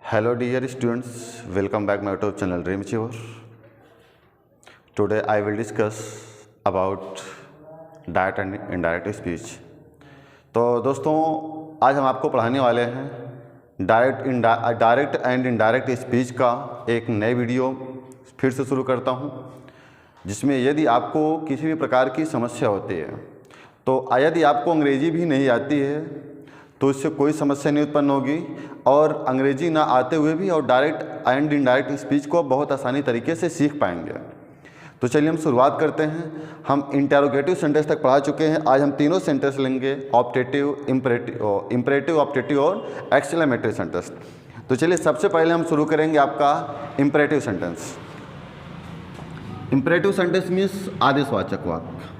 Hello dear students, welcome back my YouTube channel Dream Achiever. Today I will discuss about direct and indirect speech. तो दोस्तों आज हम आपको पढ़ाने वाले हैं डायरेक्ट एंड इनडायरेक्ट स्पीच का एक नए वीडियो फिर से शुरू करता हूं, जिसमें यदि आपको किसी भी प्रकार की समस्या होती है तो यदि आपको अंग्रेजी भी नहीं आती है तो इससे कोई समस्या नहीं उत्पन्न होगी, और अंग्रेजी ना आते हुए भी और डायरेक्ट एंड इनडायरेक्ट स्पीच को बहुत आसानी तरीके से सीख पाएंगे। तो चलिए हम शुरुआत करते हैं। हम इंटेरोगेटिव सेंटेंस तक पढ़ा चुके हैं। आज हम तीनों सेंटेंस लेंगे, ऑप्टेटिव, इम्परेटिव ऑप्टेटिव और एक्सक्लेमेटरी सेंटेंस। तो चलिए सबसे पहले हम शुरू करेंगे आपका imperative sentence. Imperative sentence means आदेशवाचक वाक्य।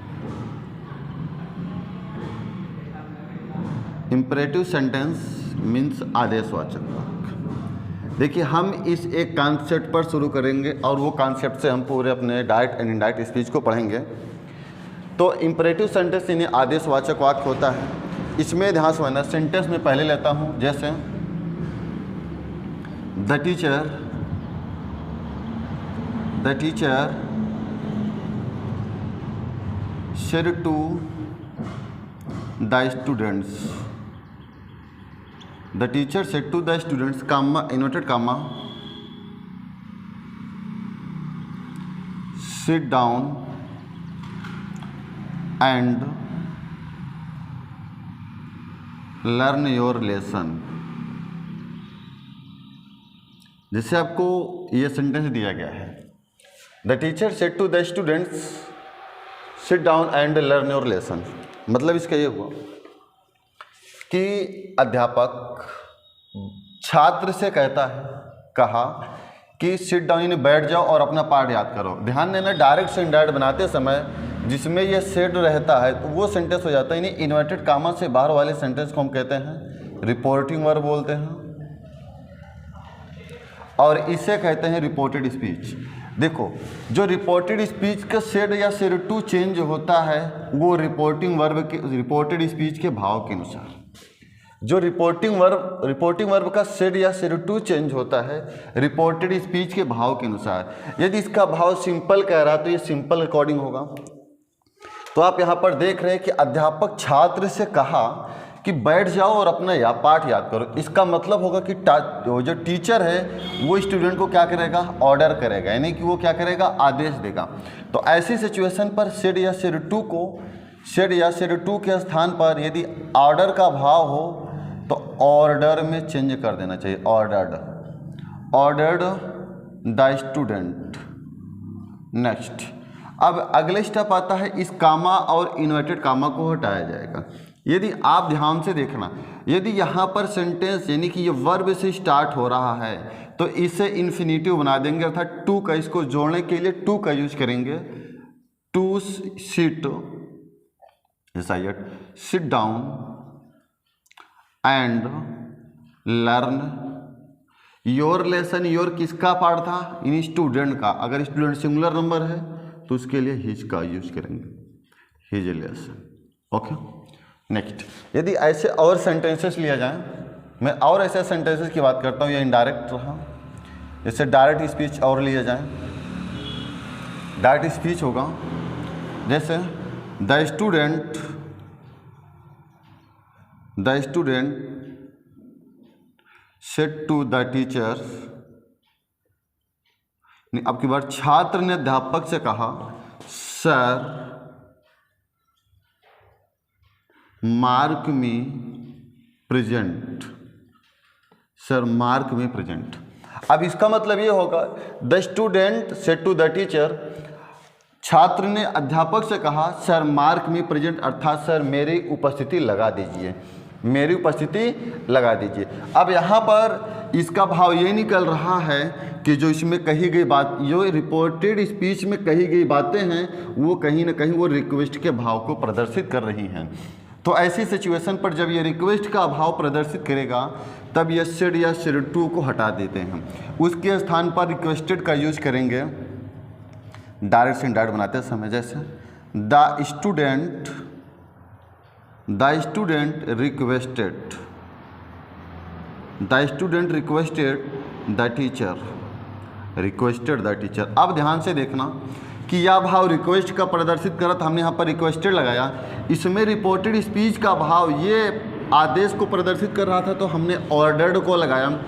इम्परेटिव सेंटेंस मीन्स आदेशवाचक वाक्य। देखिए हम इस एक कॉन्सेप्ट पर शुरू करेंगे और वो कॉन्सेप्ट से हम पूरे अपने डायरेक्ट एंड इनडायरेक्ट स्पीच को पढ़ेंगे। तो इम्परेटिव सेंटेंस यानी आदेशवाचक वाक्य होता है। इसमें ध्यान से समझना, सेंटेंस में पहले लेता हूँ, जैसे the teacher said to the students. The teacher said to the students, comma, inverted comma, sit down and learn your lesson। जिससे आपको यह सेंटेंस दिया गया है, The teacher said to the students, sit down and learn your lesson। मतलब इसका ये हुआ कि अध्यापक छात्र से कहा कि सिट डाउन यानी बैठ जाओ और अपना पाठ याद करो। ध्यान देना, डायरेक्ट से इनडायरेक्ट बनाते समय जिसमें ये सेड रहता है तो वो सेंटेंस हो जाता है, यानी इन्वर्टेड कामा से बाहर वाले सेंटेंस को हम कहते हैं रिपोर्टिंग वर्ब बोलते हैं, और इसे कहते हैं रिपोर्टेड स्पीच। देखो, जो रिपोर्टेड स्पीच का सेड या सेड टू चेंज होता है वो रिपोर्टेड स्पीच के भाव के अनुसार। जो रिपोर्टिंग वर्ब का सेड या सेड टू चेंज होता है रिपोर्टेड स्पीच के भाव के अनुसार। यदि इसका भाव सिंपल कह रहा है तो ये सिंपल अकॉर्डिंग होगा। तो आप यहाँ पर देख रहे हैं कि अध्यापक छात्र से कहा कि बैठ जाओ और अपना पाठ याद करो। इसका मतलब होगा कि जो टीचर है वो स्टूडेंट को क्या करेगा, ऑर्डर करेगा, यानी कि वो क्या करेगा, आदेश देगा। तो ऐसी सिचुएशन पर सेड या सेड टू के स्थान पर यदि ऑर्डर का भाव हो तो ऑर्डर में चेंज कर देना चाहिए, ऑर्डर्ड द स्टूडेंट। नेक्स्ट, अब अगले स्टेप आता है, इस कामा और इन्वर्टेड कामा को हटाया जाएगा। यदि आप ध्यान से देखना, यदि यहाँ पर सेंटेंस यानी कि ये वर्ब से स्टार्ट हो रहा है तो इसे इन्फिनिटिव बना देंगे, अर्थात टू का, इसको जोड़ने के लिए टू का यूज करेंगे। To sit down and learn your lesson. Your किसका पार्ट था, इन स्टूडेंट का। अगर स्टूडेंट सिंगुलर नंबर है तो उसके लिए हिज का यूज करेंगे, हिज लेसन। ओके, नेक्स्ट, यदि ऐसे और सेंटेंसेस लिया जाए, मैं और ऐसे सेंटेंसेस की बात करता हूँ, ये इनडायरेक्ट रहा। जैसे डायरेक्ट स्पीच और लिया जाए, डायरेक्ट स्पीच होगा जैसे the student said to the teacher. अब की बार छात्र ने अध्यापक से कहा, sir mark me present. Sir mark me present. अब इसका मतलब ये होगा, the student said to the teacher, छात्र ने अध्यापक से कहा सर मार्क मी प्रेजेंट, अर्थात सर मेरी उपस्थिति लगा दीजिए, मेरी उपस्थिति लगा दीजिए। अब यहाँ पर इसका भाव ये निकल रहा है कि जो इसमें कही गई बात, जो रिपोर्टेड स्पीच में कही गई बातें हैं वो कहीं ना कहीं वो रिक्वेस्ट के भाव को प्रदर्शित कर रही हैं। तो ऐसी सिचुएशन पर जब ये रिक्वेस्ट का भाव प्रदर्शित करेगा तब ये सेड या सेड टू को हटा देते हैं। उसके स्थान पर रिक्वेस्टेड का यूज करेंगे डायरेक्ट से इनडायरेक्ट बनाते समय। जैसे the student requested the teacher, requested the teacher. अब ध्यान से देखना कि यह भाव रिक्वेस्ट का प्रदर्शित कर रहा था, हमने यहाँ पर रिक्वेस्टेड लगाया। इसमें रिपोर्टेड स्पीच का भाव ये आदेश को प्रदर्शित कर रहा था तो हमने ऑर्डर्ड को लगाया।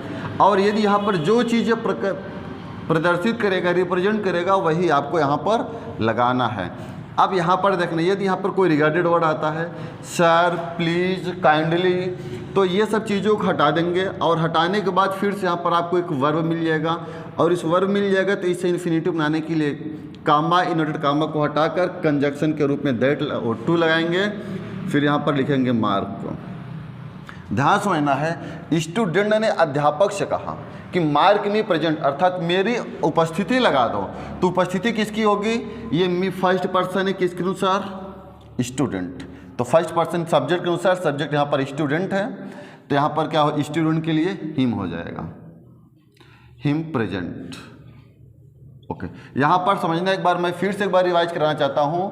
और यदि यहाँ पर जो चीज़ें प्रदर्शित करेगा, रिप्रेजेंट करेगा, वही आपको यहाँ पर लगाना है। अब यहाँ पर देखना, यदि यहाँ पर कोई रिगार्डेड वर्ड आता है, सर, प्लीज़, काइंडली, तो ये सब चीज़ों को हटा देंगे और हटाने के बाद फिर से यहाँ पर आपको एक वर्ब मिल जाएगा और इस वर्ब मिल जाएगा तो इसे इन्फिनिटिव बनाने के लिए कामा, इनवर्टेड कामा को हटाकर कंजक्शन के रूप में दैट और टू लगाएंगे, फिर यहाँ पर लिखेंगे मार्क। ध्यान समझना है, स्टूडेंट ने अध्यापक से कहा कि मार्क मी प्रेजेंट, अर्थात मेरी उपस्थिति लगा दो। तो उपस्थिति किसकी होगी? ये मी फर्स्ट पर्सन है, किसके अनुसार? स्टूडेंट। तो फर्स्ट पर्सन सब्जेक्ट के अनुसार, सब्जेक्ट यहाँ पर स्टूडेंट है, तो यहाँ पर क्या हो, स्टूडेंट के लिए हिम हो जाएगा, हिम प्रेजेंट। ओके, यहाँ पर समझना, एक बार मैं फिर से एक बार रिवाइज कराना चाहता हूँ।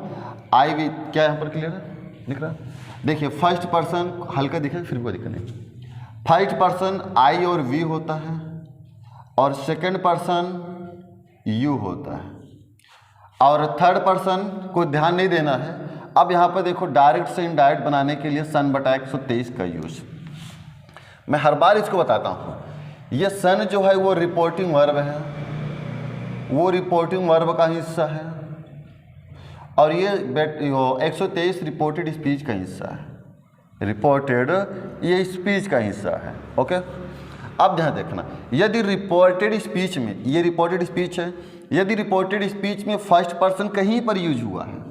आई वी, क्या यहाँ पर क्लियर है, दिख रहा है? देखिए, फर्स्ट पर्सन हल्का दिखे, फिर कोई दिक्कत नहीं। फर्स्ट पर्सन आई और वी होता है और सेकंड पर्सन यू होता है और थर्ड पर्सन को ध्यान नहीं देना है। अब यहाँ पर देखो, डायरेक्ट से इनडायरेक्ट बनाने के लिए सन बटा 123 का यूज। मैं हर बार इसको बताता हूँ, ये सन जो है वो रिपोर्टिंग वर्ब है, वो रिपोर्टिंग वर्ब का हिस्सा है और ये 123 रिपोर्टेड स्पीच का हिस्सा है। रिपोर्टेड ये स्पीच का हिस्सा है। ओके, अब ध्यान देखना, यदि रिपोर्टेड स्पीच में, ये रिपोर्टेड स्पीच है, यदि रिपोर्टेड स्पीच में फर्स्ट पर्सन कहीं पर यूज हुआ है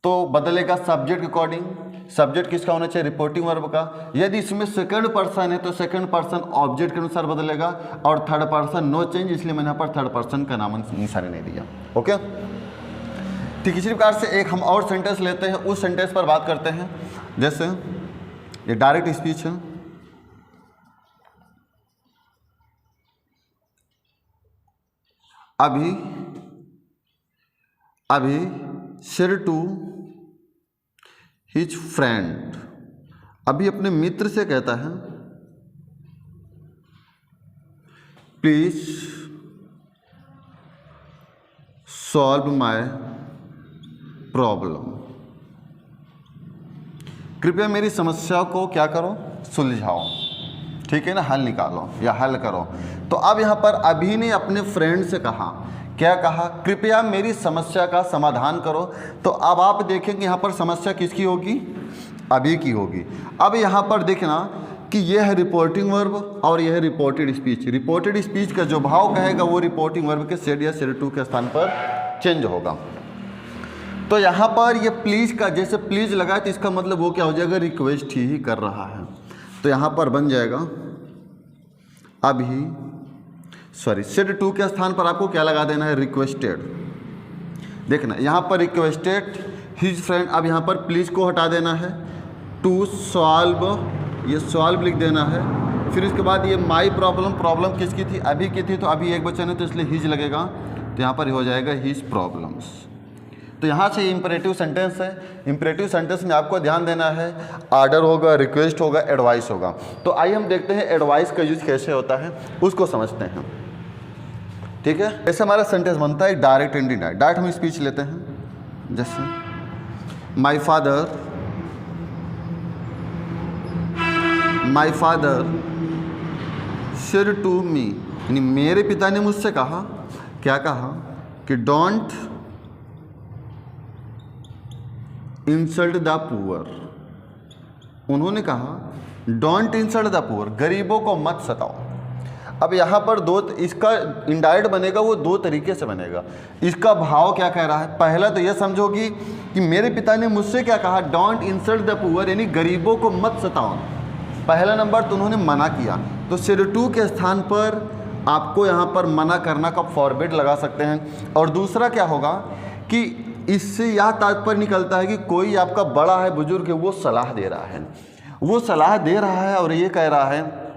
तो बदलेगा सब्जेक्ट के अकॉर्डिंग। सब्जेक्ट किसका होना चाहिए? रिपोर्टिंग वर्ब का। यदि इसमें सेकंड पर्सन है तो सेकंड पर्सन ऑब्जेक्ट के अनुसार बदलेगा और थर्ड पर्सन नो चेंज, इसलिए मैंने यहाँ पर थर्ड पर्सन का नाम निशानी नहीं दिया। ओके, ठीक इसी प्रकार से एक हम और सेंटेंस लेते हैं, उस सेंटेंस पर बात करते हैं। जैसे ये डायरेक्ट स्पीच है, अभी शेर टू हिज फ्रेंड, अभी अपने मित्र से कहता है प्लीज सॉल्व माय प्रॉब्लम, कृपया मेरी समस्या को क्या करो, सुलझाओ। ठीक है ना, हल निकालो या हल करो। तो अब यहाँ पर अभी ने अपने फ्रेंड से कहा, क्या कहा? कृपया मेरी समस्या का समाधान करो। तो अब आप देखेंगे यहाँ पर समस्या किसकी होगी? अभी की होगी। अब यहाँ पर देखना कि यह है रिपोर्टिंग वर्ब और यह है रिपोर्टेड स्पीच। रिपोर्टेड स्पीच का जो भाव कहेगा वो रिपोर्टिंग वर्ब के सेड या सेड टू के स्थान पर चेंज होगा। तो यहाँ पर ये प्लीज का, जैसे प्लीज लगाए तो इसका मतलब वो क्या हो जाएगा? रिक्वेस्ट ही कर रहा है। तो यहाँ पर बन जाएगा अभी, सॉरी, सेड टू के स्थान पर आपको क्या लगा देना है? रिक्वेस्टेड। देखना यहाँ पर रिक्वेस्टेड हिज फ्रेंड, अब यहाँ पर प्लीज को हटा देना है, टू सॉल्व, ये सॉल्व लिख देना है। फिर इसके बाद ये माई प्रॉब्लम, प्रॉब्लम किसकी थी? अभी की थी, तो अभी एक बचन है तो इसलिए हिज लगेगा, तो यहाँ पर हो जाएगा हिज प्रॉब्लम्स। तो यहाँ से इम्परेटिव सेंटेंस है। इम्परेटिव सेंटेंस में आपको ध्यान देना है, आर्डर होगा, रिक्वेस्ट होगा, एडवाइस होगा। तो आइए हम देखते हैं एडवाइस का यूज कैसे होता है, उसको समझते हैं। ठीक है, ऐसे हमारा सेंटेंस बनता है डायरेक्ट एंड इनडायरेक्ट। डायरेक्ट हम स्पीच लेते हैं, जैसे my father said to me, यानी मेरे पिता ने मुझसे कहा, क्या कहा? कि डोंट इंसल्ट द पुअर। उन्होंने कहा डोंट इंसल्ट द पुअर, गरीबों को मत सताओ। अब यहाँ पर दो, इसका इनडायरेक्ट बनेगा, वो दो तरीके से बनेगा। इसका भाव क्या कह रहा है? पहला तो यह समझोगी कि मेरे पिता ने मुझसे क्या कहा? डोंट इंसल्ट द पुअर, यानी गरीबों को मत सताओ। पहला नंबर तो उन्होंने मना किया, तो सेड टू के स्थान पर आपको यहाँ पर मना करना का फॉरबिड लगा सकते हैं। और दूसरा क्या होगा कि इससे यह तात्पर्य निकलता है कि कोई आपका बड़ा है, बुजुर्ग है, वो सलाह दे रहा है, वो सलाह दे रहा है और ये कह रहा है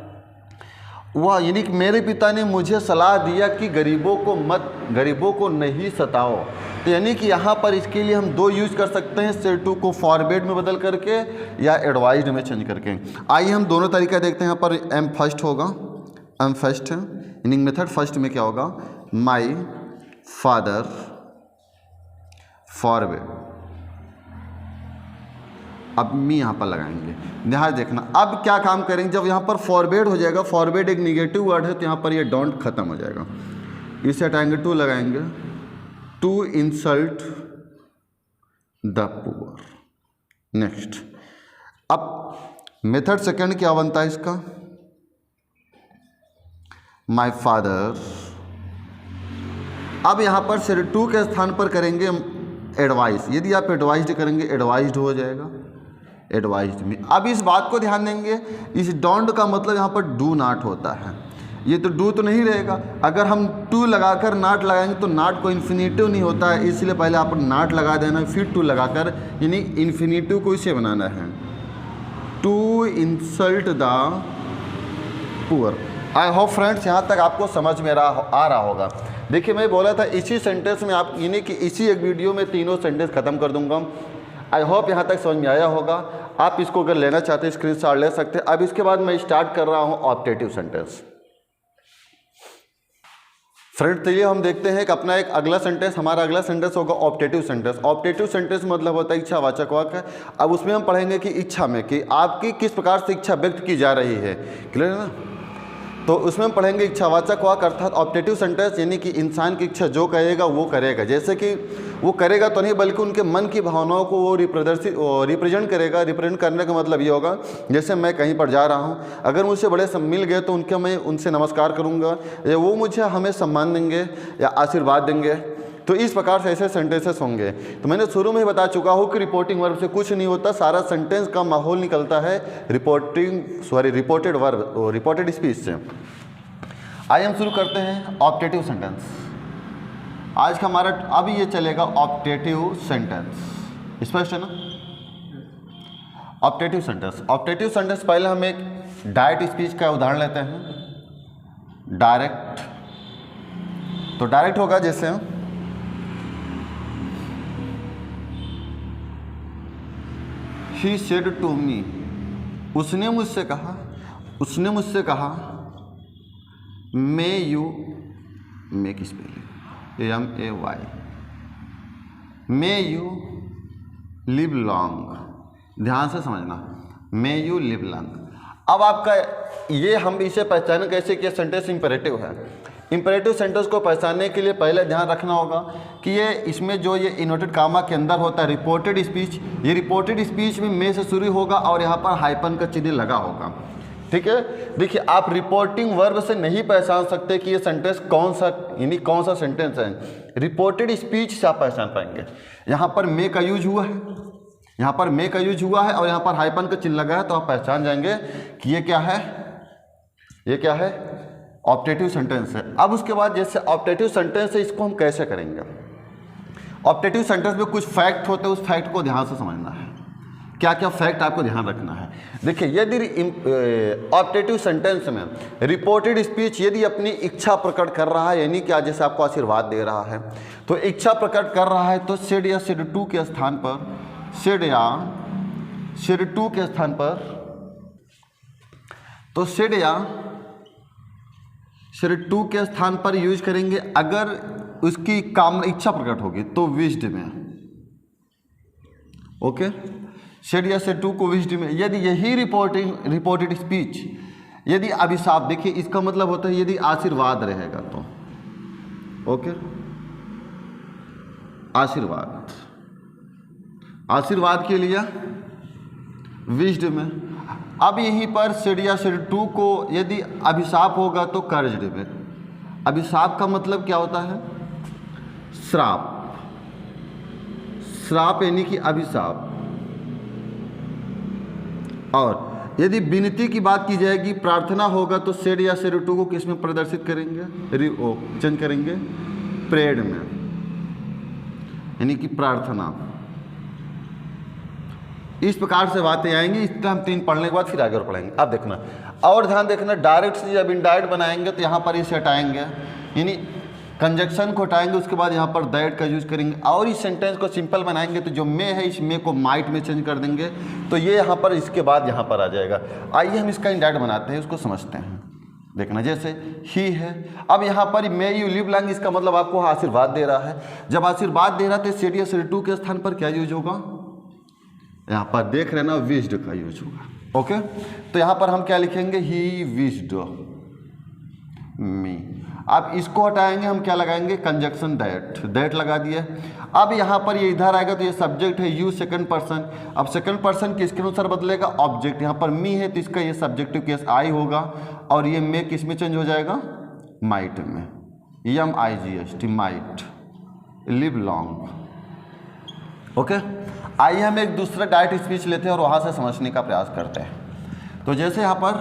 वह, यानी कि मेरे पिता ने मुझे सलाह दिया कि गरीबों को नहीं सताओ। तो यानी कि यहाँ पर इसके लिए हम दो यूज कर सकते हैं, सेड टू को फॉरबिड में बदल करके या एडवाइज्ड में चेंज करके। आइए हम दोनों तरीका देखते हैं। यहाँ पर एम फर्स्ट होगा, एम फर्स्ट है, मीनिंग मेथड फर्स्ट में क्या होगा, माई फादर फॉरवर्ड। अब मी यहाँ पर लगाएंगे, ध्यान देखना। अब क्या काम करेंगे, जब यहाँ पर फॉरवर्ड हो जाएगा, फॉरवर्ड एक निगेटिव वर्ड है तो यहाँ पर ये डोंट खत्म हो जाएगा, इसे हटाएंगे, टू लगाएंगे, to insult the poor. Next, अब मेथड सेकंड क्या बनता है इसका, माई फादर। अब यहाँ पर सिर्फ टू के स्थान पर करेंगे एडवाइस, यदि आप एडवाइज्ड करेंगे एडवाइज्ड हो जाएगा, एडवाइज्ड में। अब इस बात को ध्यान देंगे, इस डोंट का मतलब यहाँ पर डू नॉट होता है, ये तो डू तो नहीं रहेगा। अगर हम टू लगाकर नॉट लगाएंगे तो नॉट को इन्फिनेटिव नहीं होता है, इसलिए पहले आप नॉट लगा देना, फिर टू लगाकर, यानी इन्फिनेटिव को इसे बनाना है, to insult the poor. I hope friends यहाँ तक आपको समझ में आ रहा होगा। देखिए मैं बोला था इसी सेंटेंस में आप, यानी कि इसी एक वीडियो में तीनों सेंटेंस खत्म कर दूंगा। आई होप यहाँ तक समझ में आया होगा। आप इसको अगर लेना चाहते हैं स्क्रीनशॉट ले सकते हैं। अब इसके बाद मैं स्टार्ट कर रहा हूँ ऑप्टेटिव सेंटेंस। फ्रेंड चलिए हम देखते हैं कि अपना एक अगला सेंटेंस, हमारा अगला सेंटेंस होगा ऑप्टेटिव सेंटेंस। ऑप्टेटिव सेंटेंस मतलब होता है इच्छावाचक वाक्य। अब उसमें हम पढ़ेंगे कि इच्छा में, कि आपकी किस प्रकार से इच्छा व्यक्त की जा रही है, क्लियर है ना। तो उसमें हम पढ़ेंगे इच्छावाचक वाक्य अर्थात ऑप्टेटिव सेंटेंस, यानी कि इंसान की इच्छा जो कहेगा वो करेगा। जैसे कि वो करेगा तो नहीं बल्कि उनके मन की भावनाओं को वो रिप्रेजेंट करेगा। रिप्रेजेंट करने का मतलब ये होगा, जैसे मैं कहीं पर जा रहा हूँ, अगर मुझसे बड़े सब मिल गए तो मैं उनसे नमस्कार करूँगा, या वो मुझे हमें सम्मान देंगे या आशीर्वाद देंगे। तो इस प्रकार से ऐसे सेंटेंसेस होंगे। तो मैंने शुरू में ही बता चुका हूँ कि रिपोर्टिंग वर्ब से कुछ नहीं होता, सारा सेंटेंस का माहौल निकलता है रिपोर्टेड वर्ब, रिपोर्टेड स्पीच से। आइए हम शुरू करते हैं ऑप्टेटिव सेंटेंस। आज का हमारा अब ये चलेगा ऑप्टेटिव सेंटेंस, स्पष्ट है ना। ऑप्टेटिव सेंटेंस, ऑप्टेटिव सेंटेंस पहले हम एक डायरेक्ट स्पीच का उदाहरण लेते हैं। डायरेक्ट, तो डायरेक्ट होगा जैसे He said to me, उसने मुझसे कहा, may you make spelling MAY, may you live long, ध्यान से समझना, may you live long। अब आपका ये हम इसे पहचाने कैसे कि सेंटेंस इंपेरेटिव है। इंपेरेटिव सेंटेंस को पहचानने के लिए पहले ध्यान रखना होगा कि ये इसमें जो ये इन्वर्टेड कामा के अंदर होता है रिपोर्टेड स्पीच, ये रिपोर्टेड स्पीच में से शुरू होगा और यहाँ पर हाइपन का चिन्ह लगा होगा, ठीक है। देखिए आप रिपोर्टिंग वर्ब से नहीं पहचान सकते कि ये सेंटेंस कौन सा सेंटेंस है। रिपोर्टेड स्पीच से आप पहचान पाएंगे। यहाँ पर मे का यूज हुआ है, यहाँ पर मे का यूज हुआ है और यहाँ पर हाइपन का चिन्ह लगा है, तो आप पहचान जाएंगे कि ये क्या है, ऑप्टेटिव सेंटेंस है। अब उसके बाद जैसे ऑप्टेटिव सेंटेंस है, इसको हम कैसे करेंगे। ऑप्टेटिव सेंटेंस में कुछ फैक्ट होते हैं, उस फैक्ट को ध्यान से समझना है। क्या क्या फैक्ट आपको ध्यान रखना है। देखिए यदि ऑप्टेटिव सेंटेंस में रिपोर्टेड स्पीच यदि अपनी इच्छा प्रकट कर रहा है, यानी क्या जैसे आपको आशीर्वाद दे रहा है, तो इच्छा प्रकट कर रहा है, तो सेड या सेड टू के स्थान पर, सेड या सेड टू के स्थान पर, तो सेड या सेड टू के स्थान पर यूज करेंगे। अगर उसकी कामना इच्छा प्रकट होगी तो विश्ड में, ओके, सेड या सेड टू को विश्ड में। यदि यही रिपोर्टेड स्पीच यदि अभिशाप, देखिए इसका मतलब होता है यदि आशीर्वाद रहेगा तो, ओके, आशीर्वाद के लिए विश्ड में। अब यहीं पर सेड या सेड टू को यदि अभिशाप होगा तो कर्ज्ड में। अभिशाप का मतलब क्या होता है, श्राप यानी कि अभिशाप। और यदि विनती की बात की जाएगी, प्रार्थना होगा, तो सेड या सेड टू को किस में प्रदर्शित करेंगे, चेंज करेंगे, प्रेड में, यानी कि प्रार्थना। इस प्रकार से बातें आएंगी। इसका हम 3 पढ़ने के बाद फिर आगे और पढ़ेंगे। अब देखना और ध्यान देखना, डायरेक्ट से जब इनडायरेक्ट बनाएंगे तो यहाँ पर इसे हटाएंगे, यानी कंजक्शन को हटाएंगे, उसके बाद यहाँ पर दैट का यूज करेंगे। और इस सेंटेंस को सिंपल बनाएंगे तो जो मे है, इस मे को माइट में चेंज कर देंगे, तो ये यहाँ पर इसके बाद यहाँ पर आ जाएगा। आइए हम इसका इनडायरेक्ट बनाते हैं, उसको समझते हैं। देखना, जैसे ही है। अब यहाँ पर मे यू लिव लॉन्ग, इसका मतलब आपको आशीर्वाद दे रहा है। जब आशीर्वाद दे रहा है तो सेड या सेड टू के स्थान पर क्या यूज होगा, यहाँ पर देख रहे ना, विश्ड का यूज होगा। ओके, तो यहाँ पर हम क्या लिखेंगे, ही विश्ड मी। अब इसको हटाएंगे, हम क्या लगाएंगे, कंजक्शन दैट लगा दिए। अब यहाँ पर ये इधर आएगा तो ये सब्जेक्ट है, यू सेकंड पर्सन। अब सेकंड पर्सन किसके अनुसार बदलेगा, ऑब्जेक्ट। यहाँ पर मी है तो इसका ये सब्जेक्टिव केस आई होगा, और ये मे किस में चेंज हो जाएगा, माइट में, MIGHT, might live long. Okay, आइए हम एक दूसरा डायरेक्ट स्पीच लेते हैं और वहाँ से समझने का प्रयास करते हैं। तो जैसे यहाँ पर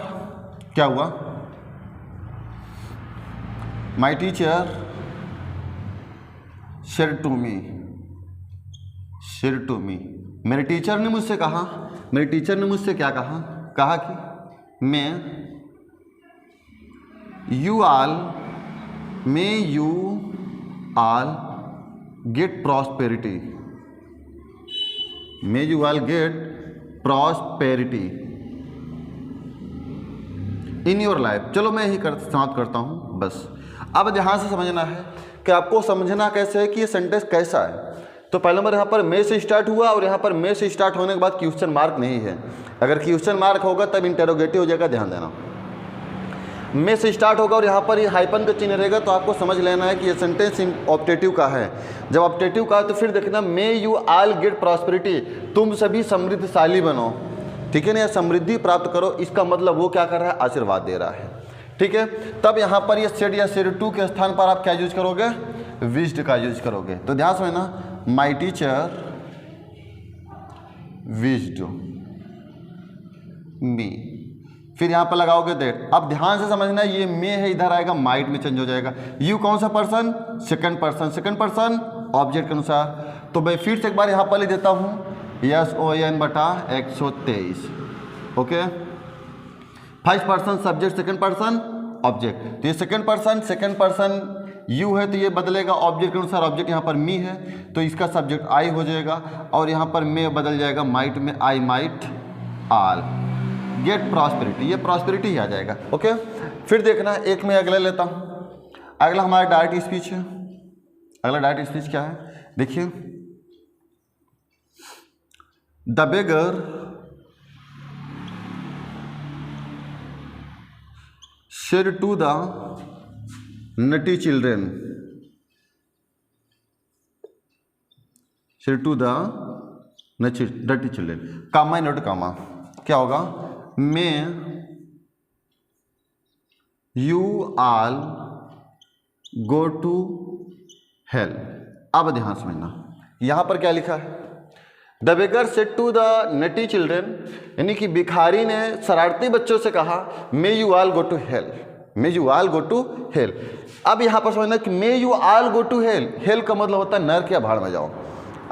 क्या हुआ, my teacher share to me, share to me. मेरे टीचर ने मुझसे कहा, मेरे टीचर ने मुझसे क्या कहा, कहा कि मैं you all get prosperity, may you all get prosperity in your life. चलो मैं यही समाप्त करता हूँ बस। अब यहाँ से समझना है कि आपको समझना कैसे है कि ये सेंटेंस कैसा है। तो पहले नंबर यहाँ पर मे से स्टार्ट हुआ, और यहाँ पर मे से स्टार्ट होने के बाद क्वेश्चन मार्क नहीं है। अगर क्वेश्चन मार्क होगा तब इंटेरोगेटिव हो जाएगा, ध्यान देना। मे से स्टार्ट होगा और यहाँ पर ये हाइपन का चिन्ह रहेगा, तो आपको समझ लेना है कि ये सेंटेंस ऑप्टेटिव का है। जब ऑप्टेटिव का है तो फिर देखना, मे यू ऑल गेट प्रॉस्पेरिटी, तुम सभी समृद्धशाली बनो, ठीक है ना, समृद्धि प्राप्त करो। इसका मतलब वो क्या कर रहा है, आशीर्वाद दे रहा है, ठीक है। तब यहाँ पर ये सेड या सेड टू के स्थान पर आप क्या यूज करोगे, विश्ड का यूज करोगे। तो ध्यान से ना, माई टीचर विश्ड मी, फिर यहाँ पर लगाओगे दैट। अब ध्यान से समझना, ये मे है, इधर आएगा माइट में चेंज हो जाएगा। यू कौन सा person, second person, second person object के अनुसार। तो मैं फिर से एक बार यहाँ पर लिख देता हूँ, SON/123। Okay, first person subject, second person object. तो ये सेकंड पर्सन यू है तो ये बदलेगा ऑब्जेक्ट के अनुसार। ऑब्जेक्ट यहाँ पर मी है तो इसका सब्जेक्ट आई हो जाएगा, और यहाँ पर मे बदल जाएगा माइट में, I might all get prosperity, ये प्रॉस्पेरिटी ही आ जाएगा। ओके, फिर देखना, एक मैं अगला लेता हूँ। अगला हमारा डायरेक्ट स्पीच है। अगला डायरेक्ट स्पीच क्या है, देखिए, the beggar said to the nutty children, said to the nutty children, comma note comma, क्या होगा, may you all go to hell। अब ध्यान समझना, यहाँ पर क्या लिखा है, the beggar said to the nutty children, यानी कि भिखारी ने शरारती बच्चों से कहा, may you all go to hell, may you all go to hell. अब यहाँ पर समझना कि may you all go to hell, hell का मतलब होता है नरक या भाड़ में जाओ।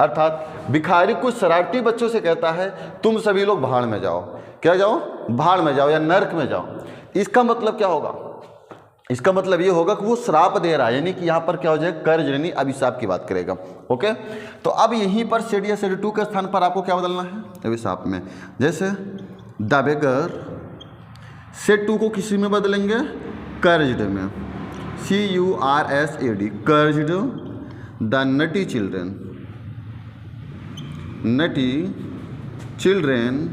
अर्थात भिखारी कुछ शरारती बच्चों से कहता है, तुम सभी लोग भाड़ में जाओ, क्या जाओ, भाड़ में जाओ या नरक में जाओ। इसका मतलब क्या होगा, इसका मतलब ये होगा कि वो श्राप दे रहा है, यानी कि यहाँ पर क्या हो जाएगा, कर्ज यानी अभिशाप की बात करेगा। ओके, तो अब यहीं पर सेड या सेड टू के स्थान पर आपको क्या बदलना है, अभिशाप में। जैसे द बेगर, सेड टू को किसी में बदलेंगे, कर्ज्ड में, CURSED, cursed. The nutty children, nutty children.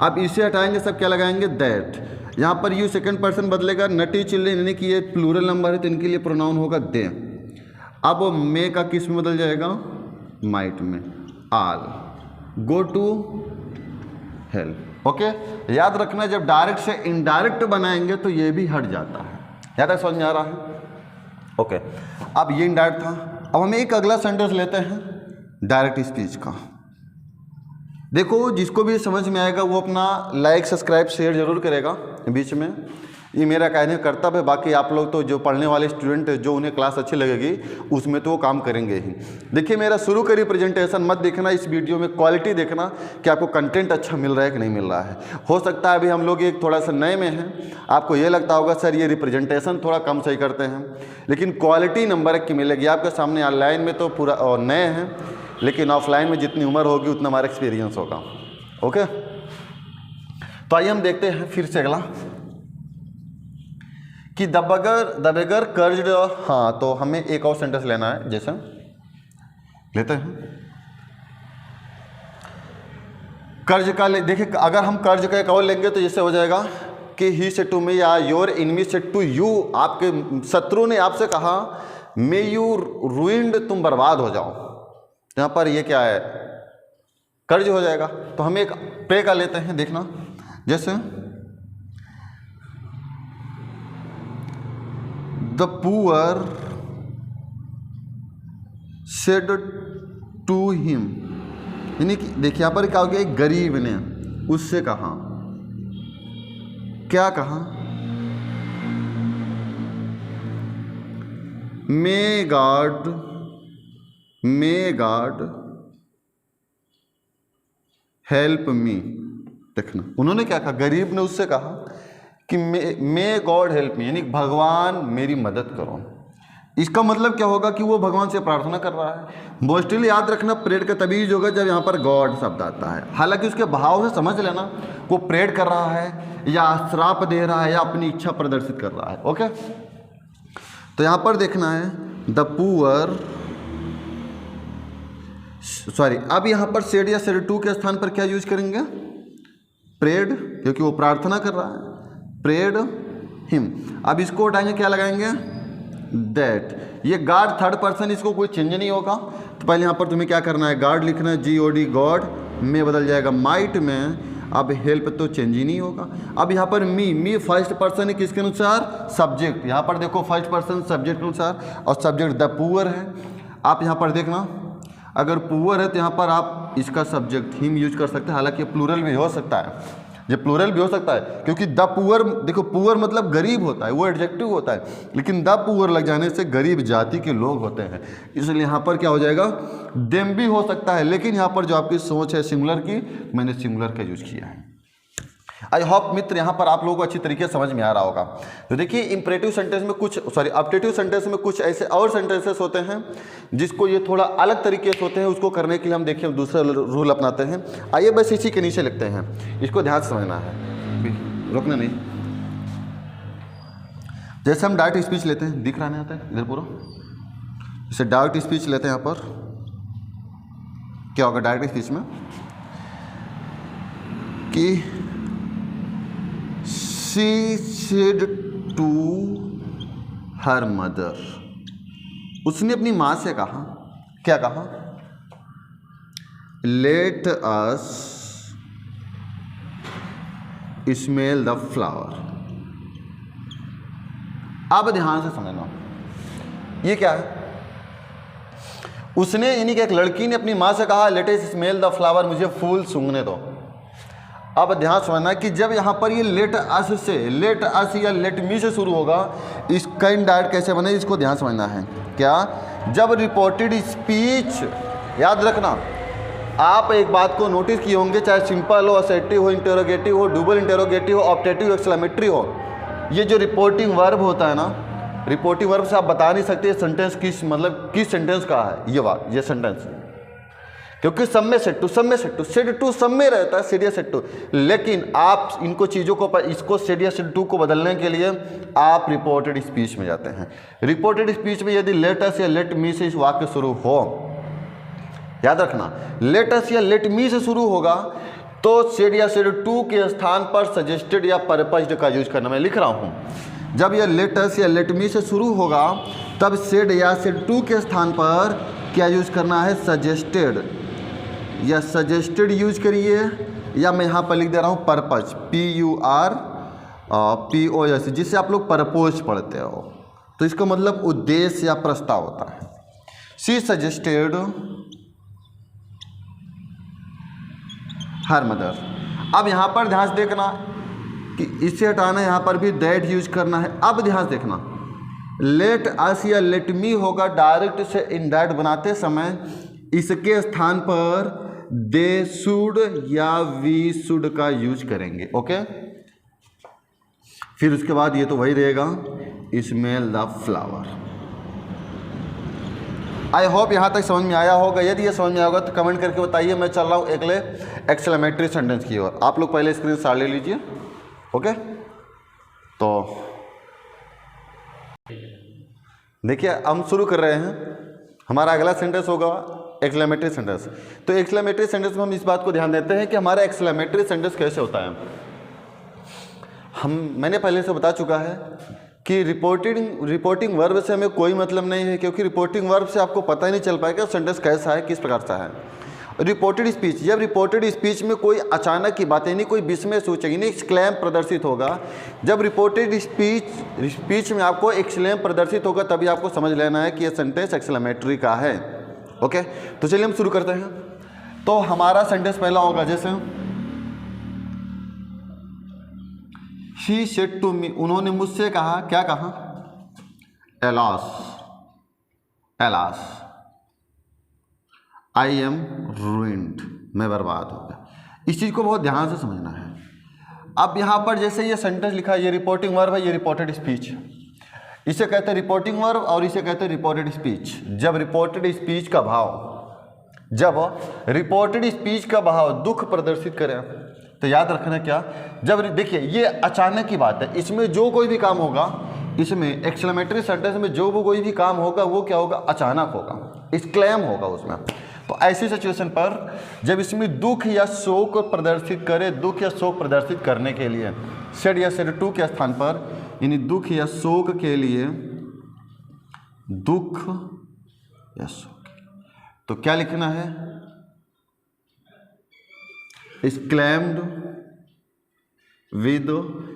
अब इसे हटाएंगे, सब क्या लगाएंगे, दैट। यहाँ पर यू सेकंड पर्सन बदलेगा, नटी चिल्ड्रेन यानी कि ये प्लूरल नंबर है तो इनके लिए प्रोनाउन होगा दे। अब मे का किस में बदल जाएगा, माइट में, आल गो टू हेल। ओके, याद रखना, जब डायरेक्ट से इनडायरेक्ट बनाएंगे तो ये भी हट जाता है। याद तक समझ में आ रहा है। ओके, अब ये इनडायरेक्ट था। अब हम एक अगला सेंटेंस लेते हैं डायरेक्ट स्पीच का। देखो, जिसको भी समझ में आएगा वो अपना लाइक सब्सक्राइब शेयर जरूर करेगा बीच में, ये मेरा कहने का कर्तव्य है। बाकी आप लोग तो जो पढ़ने वाले स्टूडेंट है, जो उन्हें क्लास अच्छी लगेगी उसमें तो वो काम करेंगे ही। देखिए, मेरा शुरू करी प्रेजेंटेशन, मत देखना इस वीडियो में क्वालिटी देखना कि आपको कंटेंट अच्छा मिल रहा है कि नहीं मिल रहा है। हो सकता है अभी हम लोग एक थोड़ा सा नए में हैं, आपको ये लगता होगा सर ये रिप्रेजेंटेशन थोड़ा कम सही करते हैं, लेकिन क्वालिटी नंबर 1 की मिलेगी आपके सामने। ऑनलाइन में तो पूरा और नए हैं, लेकिन ऑफलाइन में जितनी उम्र होगी उतना हमारा एक्सपीरियंस होगा। ओके, तो आइए हम देखते हैं फिर से अगला कि द बगैर कर्ज, हाँ तो हमें एक और सेंटेंस लेना है, जैसे लेते हैं कर्ज का देखिए, अगर हम कर्ज का एक और लेंगे तो जैसे हो जाएगा कि ही सेड टू मी या your enemy said to you, आपके शत्रु ने आपसे कहा मे यू रूइंड, तुम बर्बाद हो जाओ। यहाँ पर ये क्या है, कर्ज हो जाएगा। तो हम एक प्रे का लेते हैं, देखना जैसे the poor said to him, यानी कि देखिए यहाँ पर क्या हो गया, एक गरीब ने उससे कहा, क्या कहा, मे गॉड हेल्प मी। देखना उन्होंने क्या कहा, गरीब ने उससे कहा कि मे गॉड हेल्प मी, यानी भगवान मेरी मदद करो। इसका मतलब क्या होगा कि वो भगवान से प्रार्थना कर रहा है। मोस्टली याद रखना प्रेयर का तभी यूज होगा जब यहाँ पर गॉड शब्द आता है। हालांकि उसके भाव से समझ लेना वो प्रेयर कर रहा है या श्राप दे रहा है या अपनी इच्छा प्रदर्शित कर रहा है। ओके, तो यहाँ पर देखना है द पुअर, सॉरी अब यहाँ पर सेड या सेड टू के स्थान पर क्या यूज करेंगे, प्रेड, क्योंकि वो प्रार्थना कर रहा है, प्रेड हिम। अब इसको उठाएंगे, क्या लगाएंगे, दैट। ये गॉड थर्ड पर्सन, इसको कोई चेंज नहीं होगा। तो पहले यहाँ पर तुम्हें क्या करना है, गॉड लिखना है, GOD गॉड, में बदल जाएगा माइट में। अब हेल्प तो चेंज ही नहीं होगा। अब यहाँ पर मी फर्स्ट पर्सन है, किसके अनुसार, सब्जेक्ट। यहाँ पर देखो फर्स्ट पर्सन सब्जेक्ट के अनुसार, और सब्जेक्ट द पुअर है। आप यहाँ पर देखना, अगर पुअर है तो यहाँ पर आप इसका सब्जेक्ट हिम यूज कर सकते हैं। हालांकि प्लूरल भी हो सकता है, ये प्लूरल भी हो सकता है, क्योंकि द पुअर, देखो पुअर मतलब गरीब होता है, वो एडजेक्टिव होता है, लेकिन द पुअर लग जाने से गरीब जाति के लोग होते हैं, इसलिए यहाँ पर क्या हो जाएगा, देम भी हो सकता है। लेकिन यहाँ पर जो आपकी सोच है सिंगुलर की, मैंने सिंगुलर का यूज किया है। आई होप मित्र यहाँ पर आप लोगों को अच्छी तरीके से समझ में आ रहा होगा। तो देखिए इंपरेटिव सेंटेंस में कुछ, सॉरी ऑब्जेक्टिव सेंटेंस में कुछ ऐसे और सेंटेंसेस होते हैं जिसको ये थोड़ा अलग तरीके से होते हैं। उसको करने के लिए हम देखिए दूसरा रूल अपनाते हैं। आइए बस इसी के नीचे लिखते हैं, इसको ध्यान से समझना है, रोकना नहीं। जैसे हम डायरेक्ट स्पीच लेते हैं, दिख रहा नहीं आता है इधर पूरा, जैसे डायरेक्ट स्पीच लेते हैं, यहाँ पर क्या होगा डायरेक्ट स्पीच में कि She said to her mother, उसने अपनी माँ से कहा, क्या कहा, Let us smell the flower। अब ध्यान से समझना, ये क्या है, उसने यानी कि एक लड़की ने अपनी माँ से कहा Let us smell the flower, मुझे फूल सूंघने दो। अब ध्यान समझना कि जब यहाँ पर ये लेट अस से, लेट अस या लेट मी से शुरू होगा, इसका इनडायरेक्ट कैसे बने, इसको ध्यान समझना है। क्या, जब रिपोर्टेड स्पीच, याद रखना आप एक बात को नोटिस किए होंगे, चाहे सिंपल हो, असर्टिव हो, इंटेरोगेटिव हो, डबल इंटेरोगेटिव हो, ऑप्टेटिव, एक्सक्लेमेटरी हो, ये जो रिपोर्टिंग वर्ब होता है ना, रिपोर्टिंग वर्ब से आप बता नहीं सकते सेंटेंस किस, मतलब किस सेंटेंस का है ये बात, ये सेंटेंस, क्योंकि सब में सेड टू, सब में सेड टू, सेड टू सब में रहता है, सेड या सेड टू। लेकिन आप इनको चीज़ों को, इसको सेड या सेड टू को बदलने के लिए आप रिपोर्टेड स्पीच में जाते हैं। रिपोर्टेड स्पीच में यदि लेट अस या लेट मी से इस वाक्य शुरू हो, याद रखना लेट अस या लेट मी से शुरू होगा तो सेड या सेड टू के स्थान पर सजेस्टेड या परपस्ड का यूज करना। मैं लिख रहा हूँ, जब यह लेट अस या लेट मी से शुरू होगा तब सेड या सेड टू के स्थान पर क्या यूज करना है, सजेस्टेड या सजेस्टेड यूज करिए, या मैं यहाँ पर लिख दे रहा हूँ पर्पज, PURPOS, जिससे आप लोग परपोज पढ़ते हो, तो इसका मतलब उद्देश्य या प्रस्ताव होता है। She suggested her mother. अब यहाँ पर ध्यान से देखना कि इससे हटाना, यहाँ पर भी दैट यूज करना है। अब ध्यान से देखना, लेट अस या लेट मी होगा, डायरेक्ट से इनडायरेक्ट बनाते समय इसके स्थान पर दे शुड या वी शुड का यूज करेंगे। ओके, फिर उसके बाद ये तो वही रहेगा, smell the flower. I hope यहाँ तक समझ में आया होगा। यदि ये समझ में आया होगा तो कमेंट करके बताइए। मैं चल रहा हूँ अगले एक्सक्लेमेटरी सेंटेंस की ओर। आप लोग पहले स्क्रीन शॉट ले लीजिए। ओके, तो देखिए हम शुरू कर रहे हैं, हमारा अगला सेंटेंस होगा एक्सक्लेमेटरी सेंटेंस। तो एक्सक्लेमेटरी सेंटेंस में हम इस बात को ध्यान देते हैं कि हमारा एक्सक्लेमेटरी सेंटेंस कैसे होता है। मैंने पहले से बता चुका है कि रिपोर्टिंग वर्ब से हमें कोई मतलब नहीं है, क्योंकि रिपोर्टिंग वर्ब से आपको पता ही नहीं चल पाएगा सेंटेंस कैसा है, किस प्रकार से है। रिपोर्टेड स्पीच, जब रिपोर्टेड स्पीच में कोई अचानक की बातें नहीं, कोई विस्मय सूचक नहीं, एक्सक्लेम प्रदर्शित होगा। जब रिपोर्टेड स्पीच में आपको एक्सक्लेम प्रदर्शित होगा तभी आपको समझ लेना है कि यह सेंटेंस एक्सक्लेमेटरी का है। ओके, तो चलिए हम शुरू करते हैं। तो हमारा सेंटेंस पहला होगा जैसे ही सेड टू मी, उन्होंने मुझसे कहा, क्या कहा? एलास आई एम रूइंड, मैं बर्बाद हो गया। इस चीज़ को बहुत ध्यान से समझना है। अब यहाँ पर जैसे ये सेंटेंस लिखा है, ये रिपोर्टिंग वर्ब है, ये रिपोर्टेड स्पीच, इसे कहते हैं रिपोर्टिंग वर्ब और इसे कहते हैं रिपोर्टेड स्पीच। जब रिपोर्टेड स्पीच का भाव दुख प्रदर्शित करे, तो याद रखना क्या, जब देखिए ये अचानक की बात है, इसमें जो कोई भी काम होगा, इसमें एक्सक्लेमेटरी सेंटेंस में जो कोई भी काम होगा वो क्या होगा? अचानक होगा, एक्सक्लेम होगा उसमें। तो ऐसी सिचुएशन पर जब इसमें दुख या शोक प्रदर्शित करे, दुख या शोक प्रदर्शित करने के लिए सेड या सेड टू के स्थान पर, यानी दुख या शोक के लिए, दुख या शोक, तो क्या लिखना है? एक्सक्लेम्ड विद,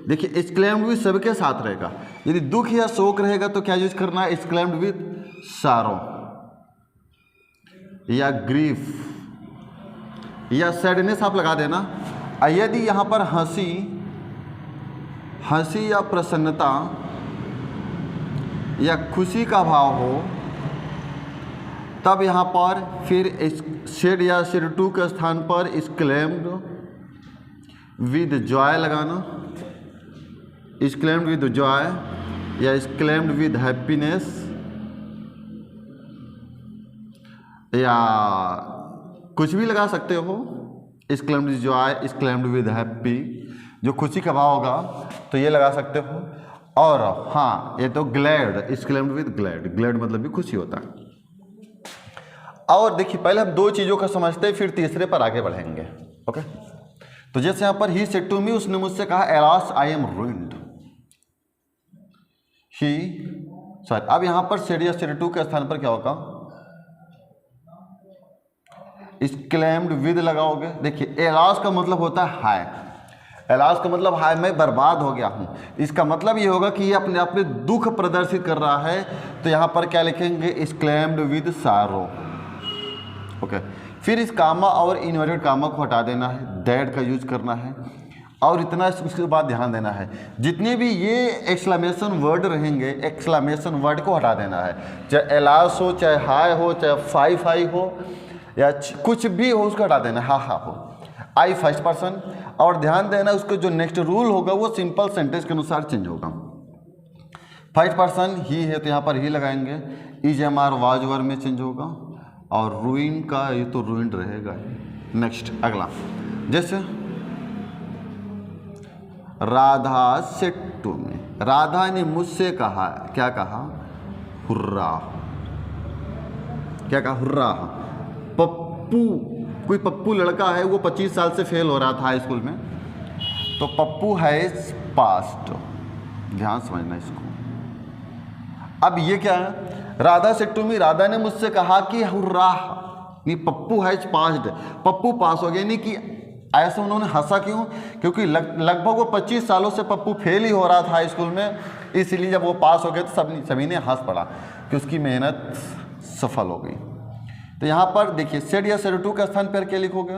देखिए एक्सक्लेम्ड विद सबके साथ रहेगा। यदि दुख या शोक रहेगा तो क्या यूज करना है? एक्सक्लेम्ड विद सारो या ग्रीफ या सैडनेस आप लगा देना। यदि यहाँ पर हंसी या प्रसन्नता या खुशी का भाव हो, तब यहाँ पर फिर सेड या सेड टू के स्थान पर एक्सक्लेम्ड विद जॉय लगाना, एक्सक्लेम्ड विद जॉय या एक्सक्लेम्ड विद हैप्पीनेस, या कुछ भी लगा सकते हो। Exclaimed with Joy, exclaimed with happy, जो खुशी का भाव होगा तो ये लगा सकते हो। और हाँ, ये तो glad, exclaimed with glad, glad मतलब भी खुशी होता है। और देखिए पहले हम दो चीज़ों का समझते हैं, फिर तीसरे पर आगे बढ़ेंगे। ओके, तो जैसे यहाँ पर ही सेड टू मी, उसने मुझसे कहा एलास आई एम रूइंड, अब यहाँ पर सेड या सेड टू के स्थान पर क्या होगा? एक्सक्लेम्ड विद लगाओगे। देखिए एलास का मतलब होता है हाय, एलास का मतलब हाय, मैं बर्बाद हो गया हूँ। इसका मतलब ये होगा कि ये अपने आप में दुख प्रदर्शित कर रहा है, तो यहाँ पर क्या लिखेंगे? एक्सक्लेम्ड विद सारो। ओके, फिर इस कामा और इन्वर्टेड कामा को हटा देना है, दैट का यूज करना है। और इतना उसके बाद ध्यान देना है, जितने भी ये एक्सक्लेमेशन वर्ड रहेंगे, एक्सक्लेमेशन वर्ड को हटा देना है। चाहे एलास हो, चाहे हाय हो, चाहे फाई हो, या कुछ भी हो, उसको हटा देना, हा हो। आई फर्स्ट पर्सन, और ध्यान देना उसको जो नेक्स्ट रूल होगा वो सिंपल सेंटेंस के अनुसार चेंज होगा। फर्स्ट पर्सन ही है तो यहाँ पर ही लगाएंगे, is am are was were में चेंज होगा, और रूइन का ये तो रूइंड रहेगा। नेक्स्ट अगला, जैसे Radha said to me, Radha ने मुझसे कहा, क्या कहा? हुर्रा, क्या कहा? हुर्रा। पप्पू, कोई पप्पू लड़का है, वो 25 साल से फेल हो रहा था हाई स्कूल में, तो पप्पू हैज पास्ड, ध्यान समझना इसको। अब ये क्या है? Radha said to me, Radha ने मुझसे कहा कि हुर्रा, नहीं Pappu has passed, Pappu pass हो गया। नहीं कि ऐसे उन्होंने हंसा क्यों? क्योंकि लगभग वो 25 सालों से पप्पू फेल ही हो रहा था हाई स्कूल में, इसलिए जब वो पास हो गया तो सभी ने हंस पड़ा कि उसकी मेहनत सफल हो गई। तो यहाँ पर देखिए सेड या सेड टू के स्थान पर क्या लिखोगे?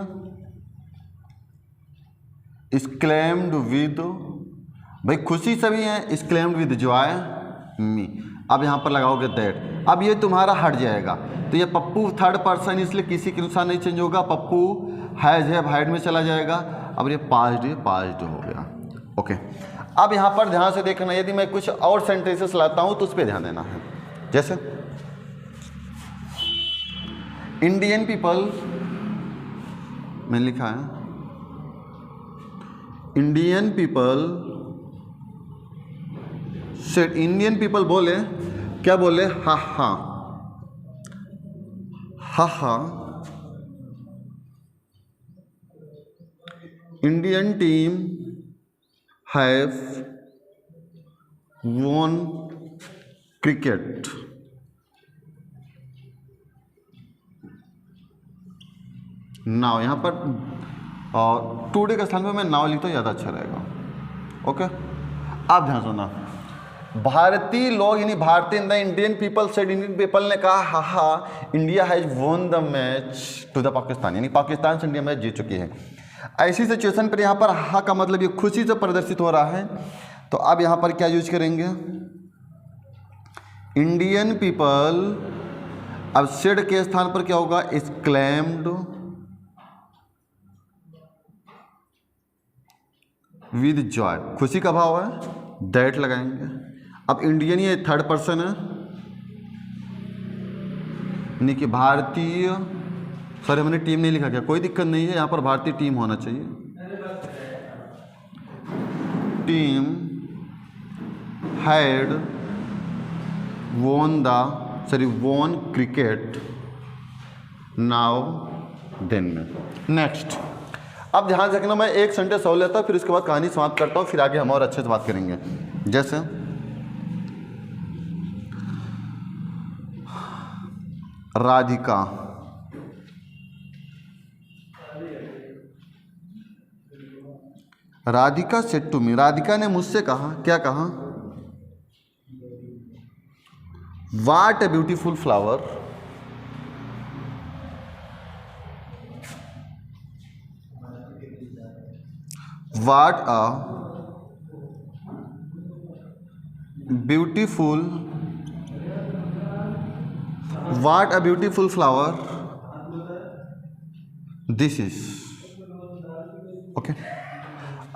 एक्सक्लेम्ड विद, भाई खुशी सभी है, एक्सक्लेम्ड विद जॉय मी। अब यहाँ पर लगाओगे दैट। अब ये तुम्हारा हट जाएगा, तो ये पप्पू थर्ड पर्सन, इसलिए किसी के अनुसार नहीं चेंज होगा। पप्पू हैज हैव हाइड में चला जाएगा। अब ये पास्ट हो गया। ओके, अब यहाँ पर ध्यान से देखना, यदि मैं कुछ और सेंटेंसेस लाता हूँ तो उस पर ध्यान देना है। जैसे इंडियन पीपल, मैंने लिखा है Indian people said, Indian people बोले, क्या बोले, हा हा हा हा, Indian team have von cricket. Now यहाँ पर टुडे के स्थान पे मैं नाउ लिखता हूँ, ज़्यादा अच्छा रहेगा। ओके, आप ध्यान सुनना। भारतीय लोग यानी भारतीय the Indian people said, Indian people ने कहा ha ha India has won the match to the Pakistan, यानी पाकिस्तान से इंडिया मैच जीत चुकी है। ऐसी सिचुएशन पर यहाँ पर हा का मतलब ये खुशी से प्रदर्शित हो रहा है, तो अब यहाँ पर क्या यूज करेंगे, इंडियन पीपल। अब सेड के स्थान पर क्या होगा, एक्सक्लेम्ड विद जॉय, खुशी का भाव है, दैट लगाएंगे। अब इंडियन ये थर्ड पर्सन है, यानी कि भारतीय, सॉरी मैंने टीम नहीं लिखा, क्या कोई दिक्कत नहीं है, यहाँ पर भारतीय टीम होना चाहिए। Team had won cricket now then में। नेक्स्ट, अब ध्यान रखना, मैं एक सेंटेंस हो लेता हूँ, फिर उसके बाद कहानी समाप्त करता हूँ, फिर आगे हम और अच्छे से बात करेंगे। जैसे Radhika, Radhika said to me, Radhika ने मुझसे कहा, क्या कहा, what a beautiful flower, what a beautiful flower this is. Okay,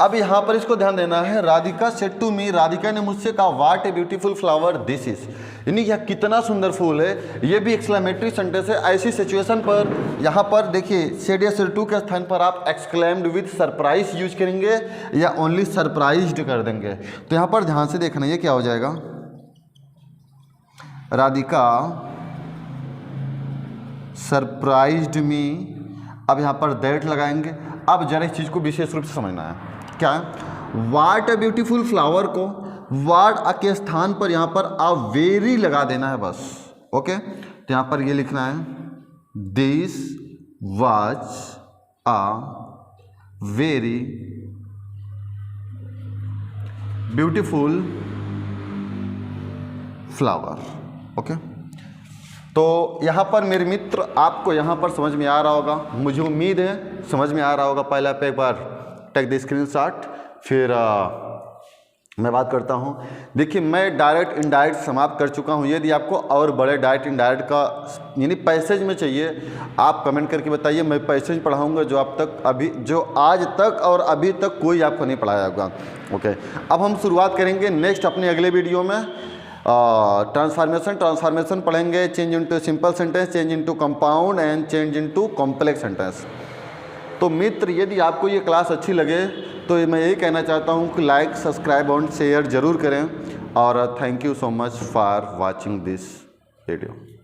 अब यहां पर इसको ध्यान देना है, Radhika said to me, Radhika ने मुझसे कहा what a beautiful flower this is, यानी यह कितना सुंदर फूल है। ये भी एक्सक्लेमेटरी सेंटेंस है। ऐसी सिचुएशन पर यहाँ पर देखिए, सेड या सेड टू के स्थान पर आप एक्सक्लेम्ड विद सरप्राइज यूज करेंगे या ओनली सरप्राइज्ड कर देंगे। तो यहाँ पर ध्यान से देखना, ये क्या हो जाएगा, राधिका सरप्राइज्ड मी। अब यहाँ पर दैट लगाएंगे। अब जरा इस चीज़ को विशेष रूप से समझना है, क्या है, व्हाट ए ब्यूटीफुल फ्लावर को व्हाट अ के स्थान पर यहाँ पर अ वेरी लगा देना है बस। ओके, तो यहाँ पर ये लिखना है, this was a very beautiful flower. Okay, तो यहाँ पर मेरे मित्र, आपको यहाँ पर समझ में आ रहा होगा, मुझे उम्मीद है समझ में आ रहा होगा। पहले आप एक बार टेक द स्क्रीनशॉट, फिर मैं बात करता हूँ। देखिए, मैं डायरेक्ट इनडायरेक्ट समाप्त कर चुका हूँ। यदि आपको और बड़े डायरेक्ट इनडायरेक्ट का यानी पैसेज में चाहिए, आप कमेंट करके बताइए, मैं पैसेज पढ़ाऊँगा जो आज तक और अभी तक कोई आपको नहीं पढ़ाया होगा। ओके, अब हम शुरुआत करेंगे नेक्स्ट अपने अगले वीडियो में ट्रांसफॉर्मेशन पढ़ेंगे, change into simple sentence, change into compound and change into complex sentence. तो मित्र, यदि आपको ये क्लास अच्छी लगे तो मैं यही कहना चाहता हूँ कि लाइक, सब्सक्राइब और शेयर जरूर करें। और thank you so much for watching this video.